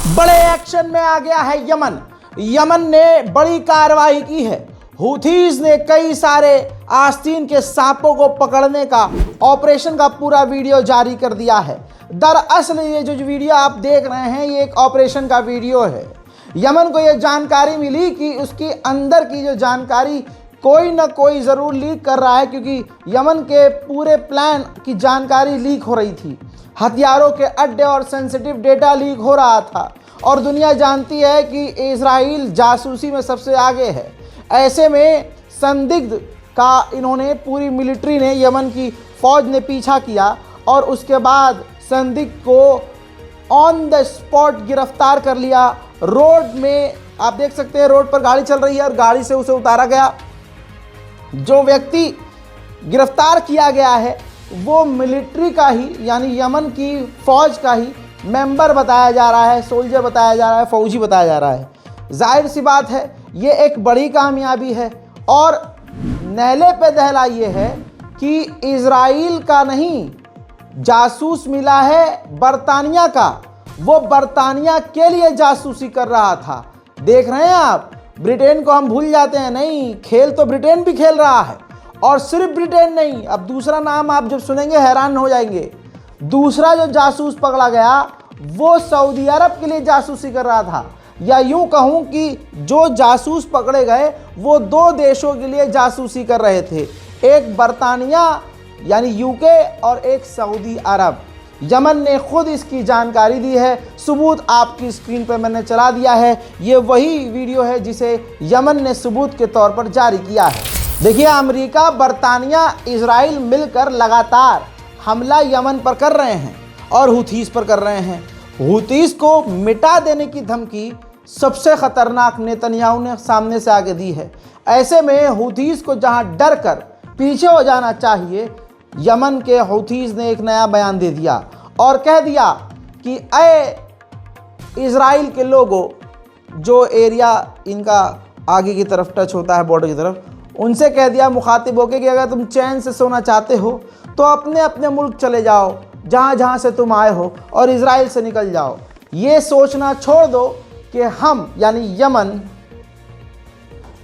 बड़े एक्शन में आ गया है यमन। यमन ने बड़ी कार्रवाई की है। हूथीज ने कई सारे आस्तीन के सांपों को पकड़ने का ऑपरेशन का पूरा वीडियो जारी कर दिया है। दरअसल ये जो वीडियो आप देख रहे हैं ये एक ऑपरेशन का वीडियो है। यमन को ये जानकारी मिली कि उसके अंदर की जो जानकारी कोई ना कोई ज़रूर लीक कर रहा है, क्योंकि यमन के पूरे प्लान की जानकारी लीक हो रही थी। हथियारों के अड्डे और सेंसिटिव डेटा लीक हो रहा था और दुनिया जानती है कि इजराइल जासूसी में सबसे आगे है। ऐसे में संदिग्ध का इन्होंने पूरी मिलिट्री ने, यमन की फ़ौज ने पीछा किया और उसके बाद संदिग्ध को ऑन द स्पॉट गिरफ्तार कर लिया। रोड में आप देख सकते हैं, रोड पर गाड़ी चल रही है और गाड़ी से उसे उतारा गया। जो व्यक्ति गिरफ्तार किया गया है वो मिलिट्री का ही, यानी यमन की फ़ौज का ही मेंबर बताया जा रहा है, सोल्जर बताया जा रहा है, फौजी बताया जा रहा है। जाहिर सी बात है ये एक बड़ी कामयाबी है और नहले पे दहला ये है कि इजराइल का नहीं, जासूस मिला है बरतानिया का। वो बरतानिया के लिए जासूसी कर रहा था। देख रहे हैं आप, ब्रिटेन को हम भूल जाते हैं, नहीं, खेल तो ब्रिटेन भी खेल रहा है। और सिर्फ ब्रिटेन नहीं, अब दूसरा नाम आप जब सुनेंगे हैरान हो जाएंगे। दूसरा जो जासूस पकड़ा गया वो सऊदी अरब के लिए जासूसी कर रहा था, या यूं कहूं कि जो जासूस पकड़े गए वो दो देशों के लिए जासूसी कर रहे थे, एक बरतानिया यानी यूके और एक सऊदी अरब। यमन ने खुद इसकी जानकारी दी है। सबूत आपकी स्क्रीन पर मैंने चला दिया है। ये वही वीडियो है जिसे यमन ने सबूत के तौर पर जारी किया है। देखिए, अमेरिका, बरतानिया, इजराइल मिलकर लगातार हमला यमन पर कर रहे हैं और हूथीस पर कर रहे हैं। हूथीस को मिटा देने की धमकी सबसे खतरनाक नेतन्याहू ने सामने से आगे दी है। ऐसे में हूथीस को जहां डर कर पीछे हो जाना चाहिए, यमन के हूथीस ने एक नया बयान दे दिया और कह दिया कि ए इजराइल के लोगों, जो एरिया इनका आगे की तरफ टच होता है बॉर्डर की तरफ, उनसे कह दिया मुखातिब होकर कि अगर तुम चैन से सोना चाहते हो तो अपने अपने मुल्क चले जाओ, जहाँ जहाँ से तुम आए हो, और इजराइल से निकल जाओ। ये सोचना छोड़ दो कि हम यानी यमन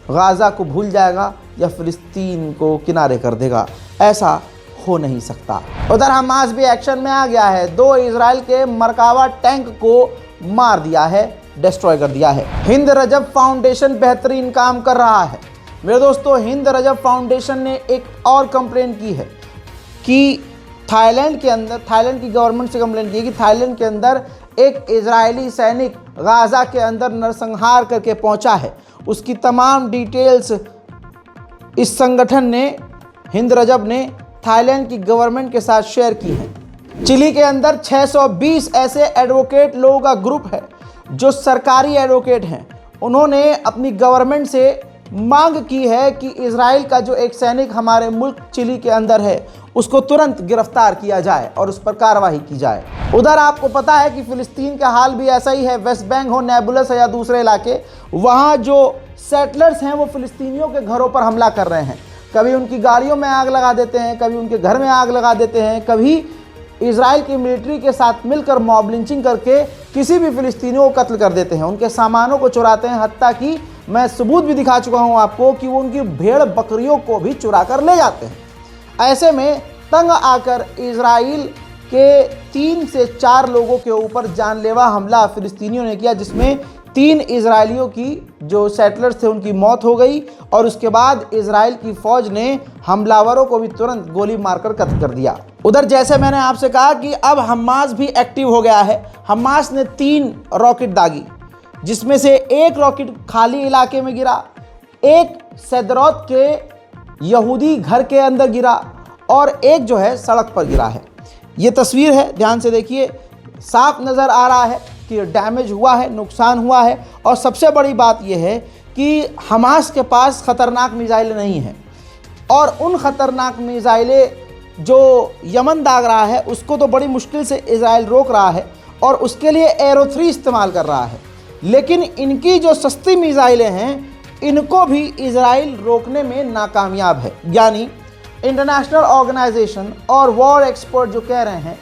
गाज़ा को भूल जाएगा या फ़िलिस्तीन को किनारे कर देगा। ऐसा हो नहीं सकता। उधर हमास भी एक्शन में आ गया है। 2 इजराइल के मरकावा टैंक को मार दिया है, डिस्ट्रॉय कर दिया है। हिंद रजब फाउंडेशन बेहतरीन काम कर रहा है। मेरे दोस्तों, हिंद रजब फाउंडेशन ने एक और कंप्लेंट की है कि थाईलैंड के अंदर, थाईलैंड की गवर्नमेंट से कंप्लेंट की है कि थाईलैंड के अंदर एक इजरायली सैनिक गाज़ा के अंदर नरसंहार करके पहुंचा है। उसकी तमाम डिटेल्स इस संगठन ने, हिंद रजब ने, थाईलैंड की गवर्नमेंट के साथ शेयर की है। चिली के अंदर 620 ऐसे एडवोकेट लोगों का ग्रुप है जो सरकारी एडवोकेट हैं। उन्होंने अपनी गवर्नमेंट से मांग की है कि इजराइल का जो एक सैनिक हमारे मुल्क चिली के अंदर है उसको तुरंत गिरफ्तार किया जाए और उस पर कार्रवाई की जाए। उधर आपको पता है कि फ़िलिस्तीन का हाल भी ऐसा ही है। वेस्ट बैंक हो, नेबुलस है या दूसरे इलाके, वहाँ जो सेटलर्स हैं वो फ़िलिस्तीनियों के घरों पर हमला कर रहे हैं। कभी उनकी गाड़ियों में आग लगा देते हैं, कभी उनके घर में आग लगा देते हैं, कभी इजराइल की मिलिट्री के साथ मिलकर मॉब लिंचिंग करके किसी भी फ़िलिस्तीनियों को कत्ल कर देते हैं, उनके सामानों को चुराते हैं। हत्ता कि मैं सबूत भी दिखा चुका हूं आपको कि वो उनकी भेड़ बकरियों को भी चुरा कर ले जाते हैं। ऐसे में तंग आकर इजराइल के 3 से 4 लोगों के ऊपर जानलेवा हमला फ़िलिस्तीनियों ने किया, जिसमें 3 इजरायलियों की जो सेटलर्स थे उनकी मौत हो गई और उसके बाद इजराइल की फ़ौज ने हमलावरों को भी तुरंत गोली मारकर कत्ल कर दिया। उधर जैसे मैंने आपसे कहा कि अब हमास भी एक्टिव हो गया है। हमास ने 3 रॉकेट दागी, जिसमें से एक रॉकेट खाली इलाके में गिरा, एक सदरौत के यहूदी घर के अंदर गिरा और एक जो है सड़क पर गिरा है। ये तस्वीर है, ध्यान से देखिए, साफ नज़र आ रहा है कि डैमेज हुआ है, नुकसान हुआ है। और सबसे बड़ी बात यह है कि हमास के पास ख़तरनाक मिसाइलें नहीं हैं और उन ख़तरनाक मिसाइलें जो यमन दाग रहा है उसको तो बड़ी मुश्किल से इजराइल रोक रहा है और उसके लिए एरो 3 इस्तेमाल कर रहा है। लेकिन इनकी जो सस्ती मिसाइलें हैं इनको भी इजराइल रोकने में नाकामयाब है। यानी इंटरनेशनल ऑर्गेनाइजेशन और वॉर एक्सपर्ट जो कह रहे हैं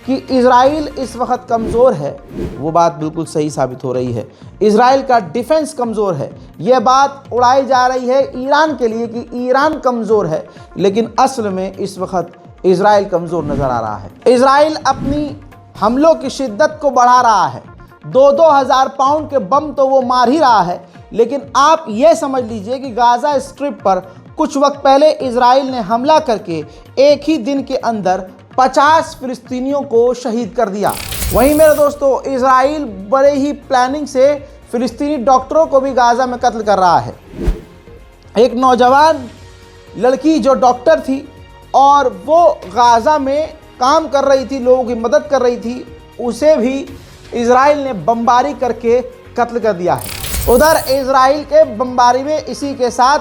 कि इजराइल इस वक्त कमज़ोर है, वो बात बिल्कुल सही साबित हो रही है। इजराइल का डिफेंस कमज़ोर है, यह बात उड़ाई जा रही है ईरान के लिए कि ईरान कमज़ोर है, लेकिन असल में इस वक्त इजराइल कमज़ोर नज़र आ रहा है। इजराइल अपनी हमलों की शिद्दत को बढ़ा रहा है, 2-2 हज़ार पाउंड के बम तो वो मार ही रहा है, लेकिन आप ये समझ लीजिए कि गाज़ा स्ट्रिप पर कुछ वक्त पहले इजराइल ने हमला करके एक ही दिन के अंदर 50 फिलिस्तीनियों को शहीद कर दिया। वहीं मेरे दोस्तों, इजराइल बड़े ही प्लानिंग से फिलिस्तीनी डॉक्टरों को भी गाज़ा में कत्ल कर रहा है। एक नौजवान लड़की जो डॉक्टर थी और वो गाज़ा में काम कर रही थी, लोगों की मदद कर रही थी, उसे भी इजराइल ने बमबारी करके कत्ल कर दिया है। उधर इजराइल के बमबारी में इसी के साथ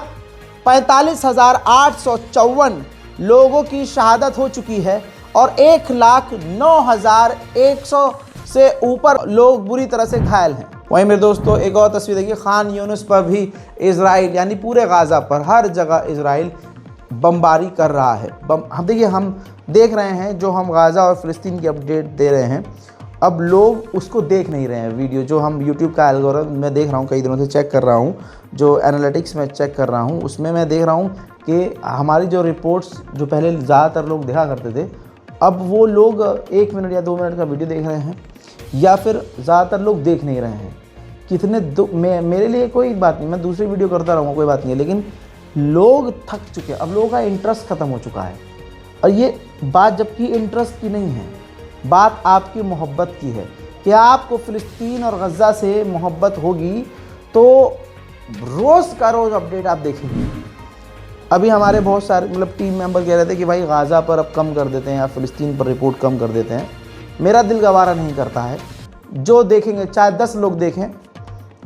45,854 लोगों की शहादत हो चुकी है और 1,09,100 से ऊपर लोग बुरी तरह से घायल हैं। वहीं मेरे दोस्तों, एक और तस्वीर देखिए, खान यूनिस पर भी इजराइल, यानी पूरे गाज़ा पर हर जगह इजराइल बमबारी कर रहा है। हम देखिए, हम देख रहे हैं जो हम गाज़ा और फ़िलिस्तीन की अपडेट दे रहे हैं, अब लोग उसको देख नहीं रहे हैं। वीडियो जो हम यूट्यूब का एल्गोरिथम मैं देख रहा हूँ, कई दिनों से चेक कर रहा हूँ, जो एनालिटिक्स में चेक कर रहा हूँ, उसमें मैं देख रहा हूँ कि हमारी जो रिपोर्ट्स जो पहले ज़्यादातर लोग देखा करते थे, अब वो लोग 1 मिनट या 2 मिनट का वीडियो देख रहे हैं, या फिर ज़्यादातर लोग देख नहीं रहे हैं। कितने मेरे लिए कोई बात नहीं, मैं दूसरी वीडियो करता रहूँगा, कोई बात नहीं है, लेकिन लोग थक चुके हैं, अब लोगों का इंटरेस्ट ख़त्म हो चुका है। और ये बात जबकि इंटरेस्ट की नहीं है, बात आपकी मोहब्बत की है कि आपको फ़िलिस्तीन और गज़ा से मोहब्बत होगी तो रोज़ का रोज़ अपडेट आप देखेंगे। अभी हमारे बहुत सारे टीम मेंबर कह रहे थे कि भाई गाज़ा पर अब कम कर देते हैं या फ़िलिस्तीन पर रिपोर्ट कम कर देते हैं। मेरा दिल गवारा नहीं करता है, जो देखेंगे चाहे 10 लोग देखें,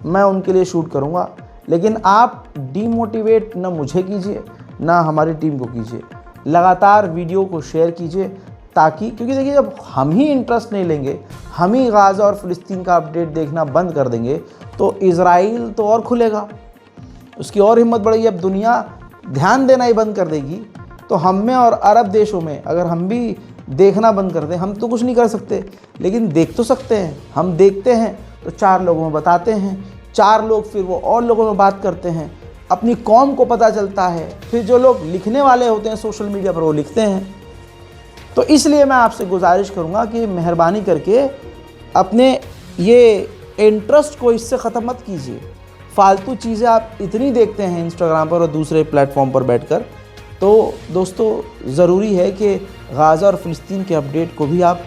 मैं उनके लिए शूट करूँगा, लेकिन आप डीमोटिवेट ना मुझे कीजिए ना हमारी टीम को कीजिए। लगातार वीडियो को शेयर कीजिए, ताकि, क्योंकि देखिए, जब हम ही इंटरेस्ट नहीं लेंगे, हम ही गाज़ा और फ़िलिस्तीन का अपडेट देखना बंद कर देंगे, तो इजराइल तो और खुलेगा, उसकी और हिम्मत बढ़ेगी। अब दुनिया ध्यान देना ही बंद कर देगी, तो हम में और अरब देशों में अगर हम भी देखना बंद कर दें, हम तो कुछ नहीं कर सकते, लेकिन देख तो सकते हैं। हम देखते हैं तो 4 लोगों में बताते हैं, 4 लोग फिर वो और लोगों में बात करते हैं, अपनी कौम को पता चलता है, फिर जो लोग लिखने वाले होते हैं सोशल मीडिया पर वो लिखते हैं। तो इसलिए मैं आपसे गुजारिश करूंगा कि मेहरबानी करके अपने ये इंटरेस्ट को इससे ख़त्म मत कीजिए। फालतू चीज़ें आप इतनी देखते हैं इंस्टाग्राम पर और दूसरे प्लेटफॉर्म पर बैठकर, तो दोस्तों ज़रूरी है कि गाज़ा और फ़िलिस्तीन के अपडेट को भी आप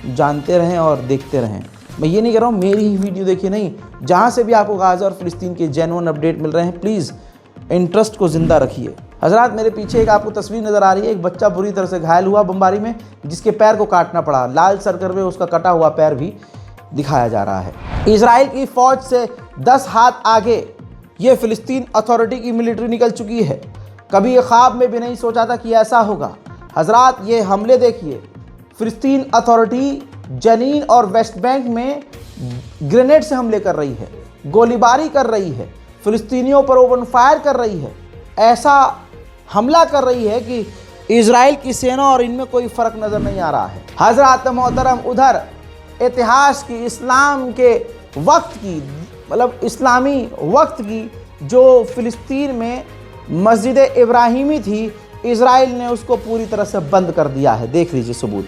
जानते रहें और देखते रहें। मैं ये नहीं कह रहा हूँ मेरी ही वीडियो देखिए, नहीं, जहाँ से भी आपको गाज़ा और फ़िलिस्तीन के जेन्युइन अपडेट मिल रहे हैं, प्लीज़ इंटरेस्ट को ज़िंदा रखिए। हज़रात, मेरे पीछे एक आपको तस्वीर नज़र आ रही है, एक बच्चा बुरी तरह से घायल हुआ बमबारी में, जिसके पैर को काटना पड़ा। लाल सर्कल में उसका कटा हुआ पैर भी दिखाया जा रहा है। इजराइल की फ़ौज से 10 हाथ आगे ये फ़िलिस्तीन अथॉरिटी की मिलिट्री निकल चुकी है। कभी ये ख्वाब में भी नहीं सोचा था कि ऐसा होगा। हज़रात, ये हमले देखिए, फ़िलिस्तीन अथॉरिटी जनीन और वेस्ट बैंक में ग्रेनेड से हमले कर रही है, गोलीबारी कर रही है, फ़िलिस्तीनियों पर ओपन फायर कर रही है, ऐसा हमला कर रही है कि इजराइल की सेना और इनमें कोई फ़र्क नज़र नहीं आ रहा है। हज़रात मोहतरम, उधर इतिहास की, इस्लाम के वक्त की, इस्लामी वक्त की जो फ़िलिस्तीन में मस्जिद इब्राहिमी थी, इजराइल ने उसको पूरी तरह से बंद कर दिया है। देख लीजिए सबूत।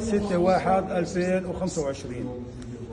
6/1/2025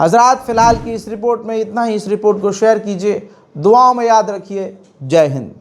हजरात, फिलहाल की इस रिपोर्ट में इतना ही। इस रिपोर्ट को शेयर कीजिए, दुआओं में याद रखिए। जय हिंद।